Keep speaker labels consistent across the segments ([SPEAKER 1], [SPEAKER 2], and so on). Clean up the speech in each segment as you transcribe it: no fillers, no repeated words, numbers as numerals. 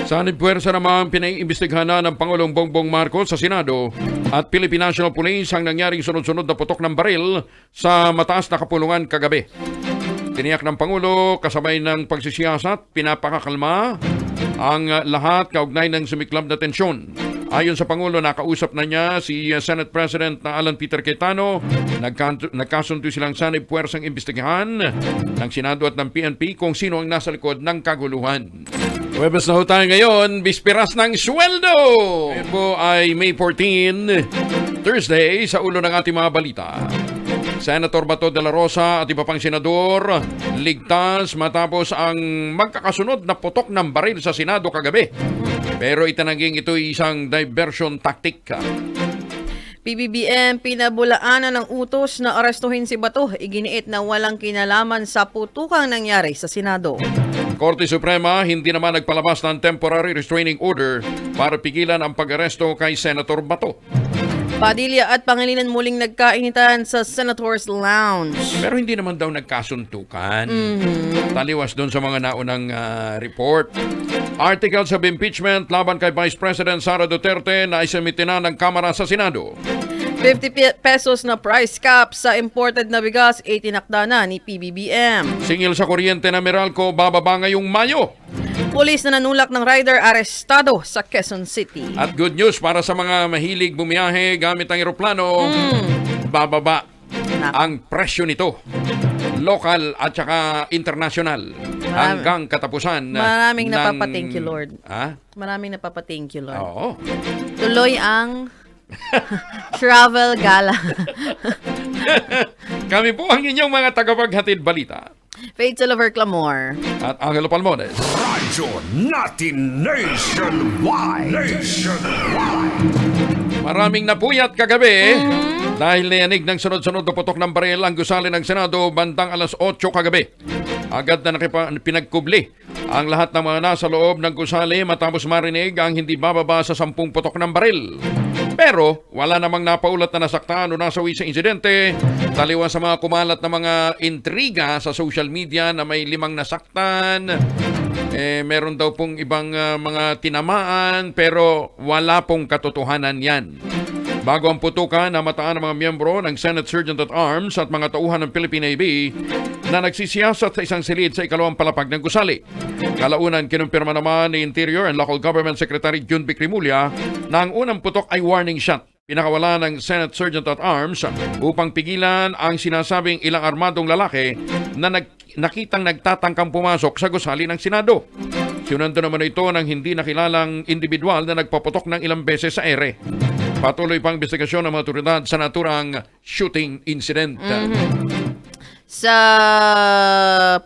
[SPEAKER 1] Sanib puwersa namang pinaiimbestigahan na ng Pangulong Bongbong Marcos sa Senado at Philippine National Police ang nangyaring sunod-sunod na putok ng baril sa mataas na kapulungan kagabi. Tiniyak ng Pangulo kasabay ng pagsisiyasat, pinapakakalma ang lahat kaugnay ng sumiklab na tensyon. Ayon sa Pangulo, nakausap na niya si Senate President na Alan Peter Cayetano. Nagkasundo silang sanib puwersang imbestigahan ng Senado at ng PNP kung sino ang nasa likod ng kaguluhan. Huwebes na ho tayo ngayon, bisperas ng sweldo! Ngayon po ay May 14, Thursday, sa ulo ng ating mga balita. Senator Bato de la Rosa at iba pang senador ligtas matapos ang magkakasunod na putok ng baril sa Senado kagabi. Pero itinangging ito isang diversion tactic.
[SPEAKER 2] PBBM pinabulaanan ng utos na arestuhin si Bato. Iginiit na walang kinalaman sa putukang nangyari sa Senado.
[SPEAKER 1] Korte Suprema hindi naman nagpalabas ng temporary restraining order para pigilan ang pag-aresto kay Senator Bato.
[SPEAKER 2] Padilla at Pangilinan muling nagkainitan sa Senator's Lounge.
[SPEAKER 1] Pero hindi naman daw nagkasuntukan. Taliwas doon sa mga naunang report. Articles of impeachment laban kay Vice President Sara Duterte na isumite na ng Kamara sa Senado.
[SPEAKER 2] 50 pesos na price cap sa imported na bigas ay tinakda na ni PBBM.
[SPEAKER 1] Singil sa kuryente na Meralco bababa ngayong Mayo.
[SPEAKER 2] Pulis na nanulak ng rider arestado sa Quezon City.
[SPEAKER 1] At good news para sa mga mahilig bumiyahe gamit ang eroplano, bababa ang presyo nito. Local at saka international. Hanggang katapusan
[SPEAKER 2] Maraming
[SPEAKER 1] ng...
[SPEAKER 2] napapa-thank you, Lord.
[SPEAKER 1] Ha?
[SPEAKER 2] Maraming napapa-thank you, Lord.
[SPEAKER 1] Oo.
[SPEAKER 2] Tuloy ang travel gala.
[SPEAKER 1] Kami po ang inyong mga tagapaghatid balita.
[SPEAKER 2] Faith Oliver Clamor.
[SPEAKER 1] At Angelo Palmones.
[SPEAKER 3] Radyo natin nationwide.
[SPEAKER 1] Maraming napuyat kagabi dahil nayanig ng sunod-sunod na putok ng baril ang gusali ng Senado bandang alas 8 kagabi. Agad na pinagkubli ang lahat ng mga nasa loob ng gusali matapos marinig ang hindi bababa sa 10 putok ng baril. Pero wala namang napaulat na nasaktan o nasawi sa insidente. Taliwas sa mga kumalat na mga intriga sa social media na may 5 nasaktan. Meron daw pong ibang mga tinamaan pero wala pong katotohanan yan. Bago ang putukan, namataan ang mga miyembro ng Senate Sergeant at Arms at mga tauhan ng Philippine Navy na nagsisiyasat sa isang silid sa ikalawang palapag ng gusali. Kalaunan, kinumpirma naman ni Interior and Local Government Secretary Jun Vic Rimulya na ang unang putok ay warning shot. Pinakawala ng Senate Sergeant at Arms upang pigilan ang sinasabing ilang armadong lalaki na nakitang nagtatangkang pumasok sa gusali ng Senado. Sinundan naman ito ng hindi nakilalang individual na nagpaputok ng ilang beses sa ere. Patuloy pang investigasyon ng mga otoridad sa naturang shooting incident.
[SPEAKER 2] Sa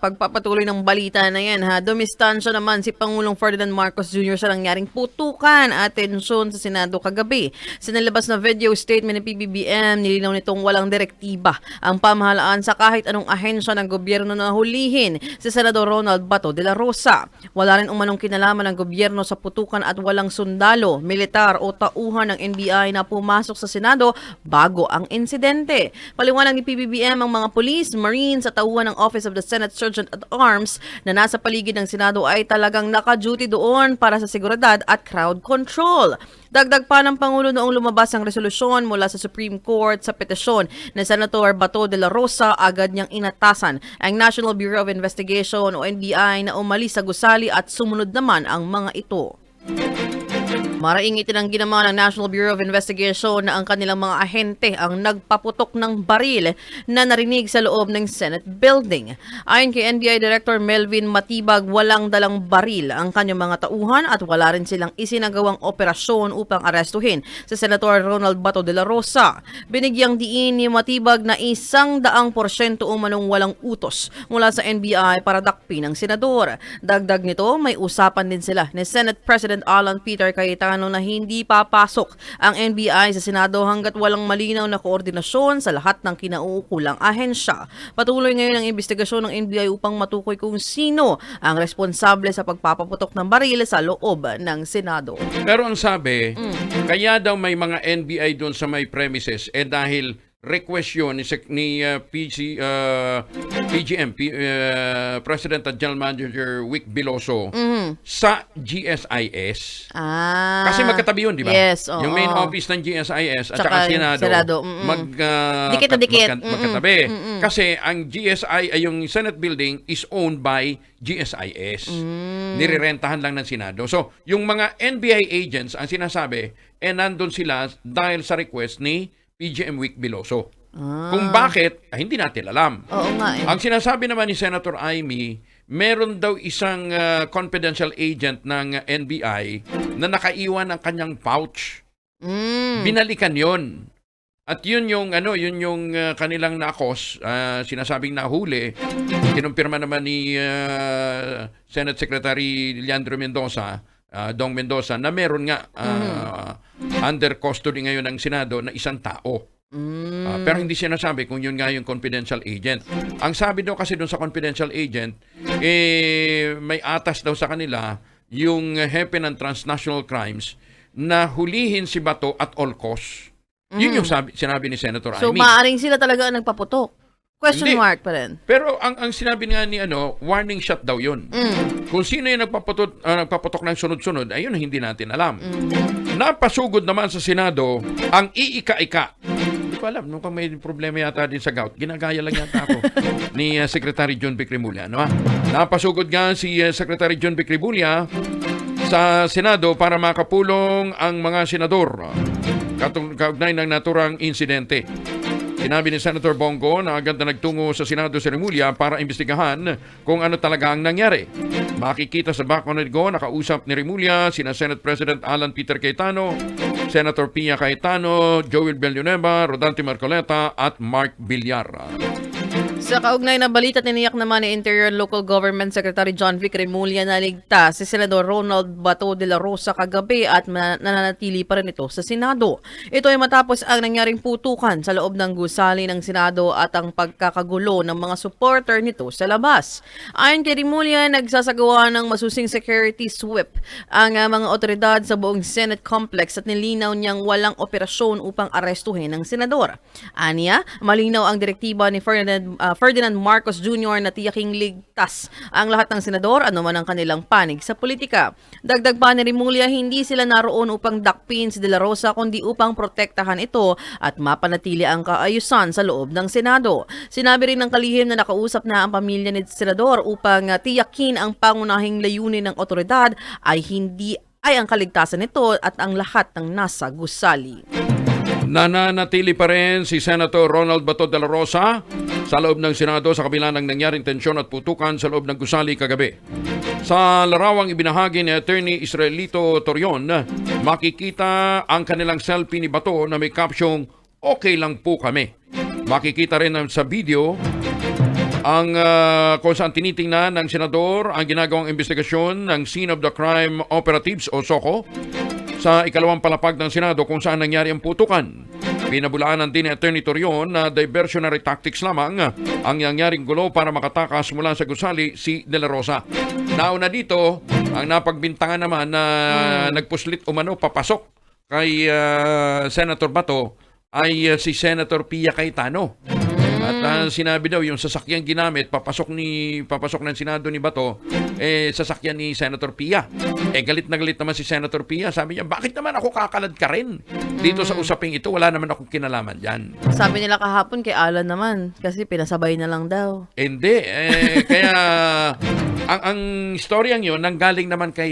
[SPEAKER 2] pagpapatuloy ng balita na yan, dumistansya naman si Pangulong Ferdinand Marcos Jr. sa nangyaring putukan at tensyon sa Senado kagabi. Sa nalabas na video statement ng PBBM, nilinaw nitong walang direktiba ang pamahalaan sa kahit anong ahensya ng gobyerno na hulihin si Senador Ronald Bato de la Rosa. Wala rin umanong kinalaman ng gobyerno sa putukan at walang sundalo, militar o tauhan ng NBI na pumasok sa Senado bago ang insidente. Paliwanag ni PBBM ang mga pulis, Marines at tauhan ng Office of the Senate Sergeant at Arms na nasa paligid ng Senado ay talagang naka-duty doon para sa seguridad at crowd control. Dagdag pa ng Pangulo noong lumabas ang resolusyon mula sa Supreme Court sa petisyon ni Senator Bato de la Rosa, agad niyang inatasan ang National Bureau of Investigation o NBI na umalis sa gusali at sumunod naman ang mga ito. Maraing itinanggi naman ng National Bureau of Investigation na ang kanilang mga ahente ang nagpaputok ng baril na narinig sa loob ng Senate building. Ayon kay NBI Director Melvin Matibag, walang dalang baril ang kanyang mga tauhan at wala rin silang isinagawang operasyon upang arestuhin si Senator Ronald Bato de la Rosa. Binigyang diin ni Matibag na 100% umanong walang utos mula sa NBI para dakpin ng senador. Dagdag nito, may usapan din sila ni Senate President Alan Peter Cayetano na hindi papasok ang NBI sa Senado hanggat walang malinaw na koordinasyon sa lahat ng kinauukulang ahensya. Patuloy ngayon ang investigasyon ng NBI upang matukoy kung sino ang responsable sa pagpapaputok ng baril sa loob ng Senado.
[SPEAKER 1] Pero ang sabi, kaya daw may mga NBI doon sa may premises dahil request yun ni PGM, President at General Manager Vic Biloso sa GSIS. Kasi magkatabi yun, di ba?
[SPEAKER 2] Yes, oo.
[SPEAKER 1] Yung main office ng GSIS at
[SPEAKER 2] Tsaka
[SPEAKER 1] saka Senado,
[SPEAKER 2] Senado, Dikit.
[SPEAKER 1] magkatabi. Kasi ang GSI, ay yung Senate building is owned by GSIS. Nirerentahan lang ng Senado. So, yung mga NBI agents, ang sinasabi, nandun sila dahil sa request ni PGM Vic Biloso. Kung bakit, hindi natin alam.
[SPEAKER 2] Oo nga eh.
[SPEAKER 1] Ang sinasabi naman ni Senator Amy, meron daw isang confidential agent ng NBI na nakaiwan ng kanyang pouch. Binalikan yon. At yun yung kanilang nakos, sinasabing nahuli. Kinumpirma naman ni Senate Secretary Leandro Mendoza, Dong Mendoza, na meron nga under custody ngayon ng Senado na isang tao. Pero hindi sinasabi kung yun nga yung confidential agent. Ang sabi daw kasi doon sa confidential agent, may atas daw sa kanila yung hepe ng transnational crimes na hulihin si Bato at all costs. Yun yung sinabi ni Senator
[SPEAKER 2] So,
[SPEAKER 1] Amy.
[SPEAKER 2] maaring sila talaga ang nagpaputok. Question
[SPEAKER 1] Hindi.
[SPEAKER 2] mark pa rin.
[SPEAKER 1] Pero ang sinabi nga ni warning shot daw yun. Kung sino yung nagpaputok ng sunod-sunod, ayun hindi natin alam. Napasugod naman sa Senado ang iika-ika. Hindi ko alam, nung may problema yata din sa gout, ginagaya lang yata ako ni Secretary John Vic Remulla. Napasugod nga si Secretary John Vic Remulla sa Senado para makapulong ang mga senador kaugnay ng naturang insidente. Sinabi ni Senator Bongo na agad na nagtungo sa Senado si Remulla para imbestigahan kung ano talaga ang nangyari. Makikita sa background ko, nakausap ni Remulla sina Senate President Alan Peter Cayetano, Senator Pia Cayetano, Joel Villanueva, Rodante Marcoleta at Mark Villar.
[SPEAKER 2] Sa kaugnay na balita, tiniyak naman ni Interior and Local Government Secretary John Vic Remulla na ligtas si Senador Ronald Bato de la Rosa kagabi at nananatili pa rin ito sa Senado. Ito ay matapos ang nangyaring putukan sa loob ng gusali ng Senado at ang pagkakagulo ng mga supporter nito sa labas. Ayon kay Remulla, nagsasagawa ng masusing security sweep ang mga otoridad sa buong Senate complex at nilinaw niyang walang operasyon upang arestuhin ang senador. Aniya, malinaw ang direktiba ni Ferdinand Marcos Jr. na tiyaking ligtas ang lahat ng senador anuman ang kanilang panig sa politika. Dagdag pa ni Remulla, hindi sila naroon upang dakpin si De La Rosa kundi upang protektahan ito at mapanatili ang kaayusan sa loob ng Senado. Sinabi rin ng kalihim na nakausap na ang pamilya ni senador upang tiyakin ang pangunahing layunin ng otoridad ay ang kaligtasan nito at ang lahat ng nasa gusali.
[SPEAKER 1] Nananatili pa rin si Senator Ronald Bato de la Rosa sa loob ng Senado sa kabila ng nangyaring tensyon at putukan sa loob ng gusali kagabi. Sa larawang ibinahagi ni Attorney Israelito Torion, makikita ang kanilang selfie ni Bato na may caption, "Okay lang po kami." Makikita rin sa video ang kung saan tinitingnan ng senador ang ginagawang investigasyon ng Scene of the Crime Operatives o SOCO sa ikalawang palapag ng Senado kung saan nangyari ang putukan. Pinabulaanan din ni Attorney Torion na diversionary tactics lamang ang nangyaring gulo para makatakas mula sa gusali si De La Rosa. Nauna dito, ang napagbintangan naman na nagpuslit umano papasok kay Senator Bato ay si Senator Pia Cayetano. At sinabi daw yung sasakyang ginamit papasok ng Senado ni Bato sasakyan ni Senator Pia. Galit na galit naman si Senator Pia. Sabi niya, bakit naman ako kakalad ka rin? Dito sa usaping ito, wala naman akong kinalaman dyan.
[SPEAKER 2] Sabi nila kahapon kay Alan naman kasi pinasabay na lang daw.
[SPEAKER 1] Hindi. Kaya ang storyang yun nanggaling naman kay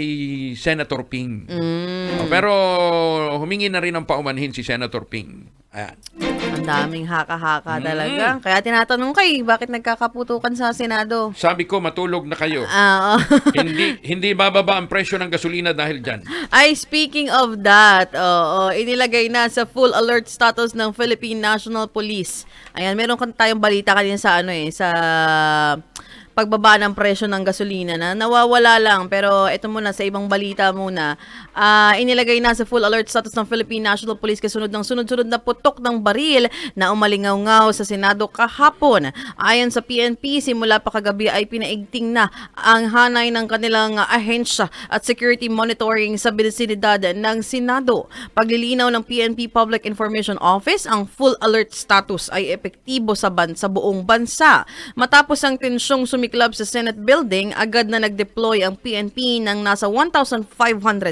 [SPEAKER 1] Senator Ping. Pero humingi na rin ang paumanhin si Senator Ping. Ayan.
[SPEAKER 2] Ang daming haka-haka talaga. Kaya tinatanong bakit nagkakaputukan sa Senado?
[SPEAKER 1] Sabi ko, matulog na kayo. hindi bababa ang presyo ng gasolina dahil dyan.
[SPEAKER 2] Ay, speaking of that, inilagay na sa full alert status ng Philippine National Police. Ayan, meron tayong balita kanina sa pagbaba ng presyo ng gasolina na nawawala lang. Pero ito muna, sa ibang balita muna, inilagay na sa full alert status ng Philippine National Police kasunod ng sunod-sunod na putok ng baril na umalingaw-ngaw sa Senado kahapon. Ayon sa PNP, simula pa kagabi ay pinaigting na ang hanay ng kanilang ahensya at security monitoring sa binisinidad ng Senado. Paglilinaw ng PNP Public Information Office, ang full alert status ay epektibo sa buong bansa. Matapos ang tensyong sumiklab sa Senate building, agad na nag-deploy ang PNP ng nasa 1,500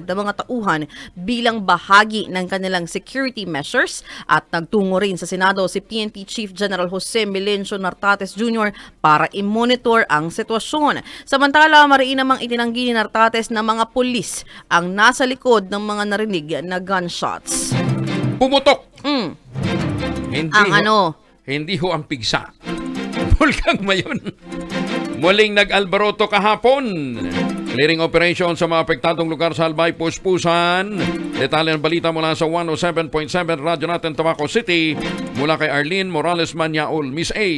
[SPEAKER 2] na mga tauhan bilang bahagi ng kanilang security measures at nagtungo rin sa Senado si PNP Chief General Jose Melencio Nartates Jr. para i-monitor ang sitwasyon. Samantala, mariin namang itinanggi ni Nartates na mga pulis ang nasa likod ng mga narinig na gunshots.
[SPEAKER 1] Pumutok! Hindi ho ang pigsa. Bulkang Mayon. Muling nag-albaroto kahapon. Clearing operation sa mga apektadong lugar sa Albay, Puspusan. Detalye ng balita mula sa 107.7 Radyo natin Tabaco City. Mula kay Arlene Morales Manyaol, Miss A.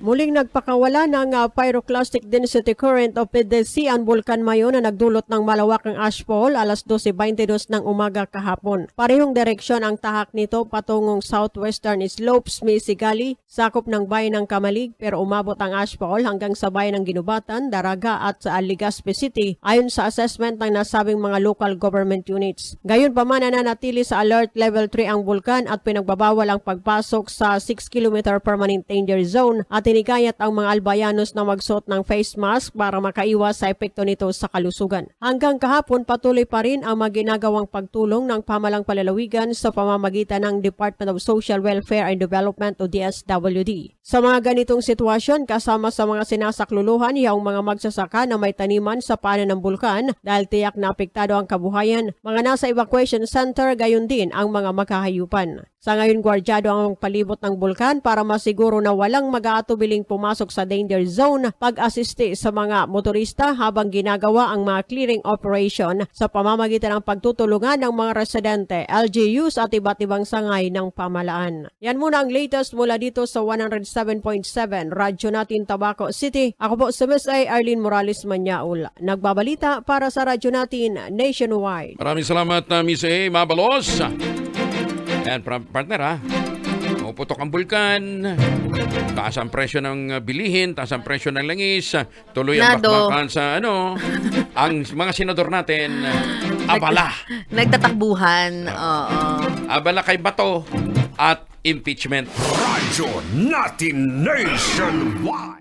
[SPEAKER 4] Muling nagpakawala ng pyroclastic density current o PDC ang Bulkan Mayon na nagdulot ng malawakang ashfall alas 12:22 ng umaga kahapon. Parehong direksyon ang tahak nito patungong southwestern slopes, Misigali, sakop ng bayan ng Kamalig, pero umabot ang ashfall hanggang sa bayan ng Ginubatan, Daraga at sa Legazpi City ayon sa assessment ng nasabing mga local government units. Gayunpaman, nananatili sa alert level 3 ang bulkan at pinagbabawal ang pagpasok sa 6 km permanent danger zone at hinikayat ang mga albayanos na magsuot ng face mask para makaiwas sa epekto nito sa kalusugan. Hanggang kahapon, patuloy pa rin ang maginagawang pagtulong ng pamalang palalawigan sa pamamagitan ng Department of Social Welfare and Development o DSWD. Sa mga ganitong sitwasyon, kasama sa mga sinasakluluhan yung mga magsasaka na may taniman sa paanan ng bulkan dahil tiyak na apektado ang kabuhayan, mga nasa evacuation center, gayon din ang mga makahayupan. Sa ngayon, gwardyado ang palibot ng bulkan para masiguro na walang mag-aatubiling pumasok sa danger zone pag-asiste sa mga motorista habang ginagawa ang mga clearing operation sa pamamagitan ng pagtutulungan ng mga residente, LGUs at iba't ibang sangay ng pamalaan. Yan muna ang latest mula dito sa 107.7 Radyo natin Tabaco City. Ako po si Miss A. Arlene Morales Manyaol. Nagbabalita para sa Radyo natin Nationwide.
[SPEAKER 1] Maraming salamat, Miss A. Mabalos. Ayan, partner ha. Puputok ang bulkan. Taas ang presyo ng bilihin, taas ang presyo ng langis. Tuloy ang bakbakan sa ang mga senador natin. Abala.
[SPEAKER 2] Nagtatakbuhan. Oo.
[SPEAKER 1] Abala kay Bato at impeachment.
[SPEAKER 3] Radyo natin Nationwide.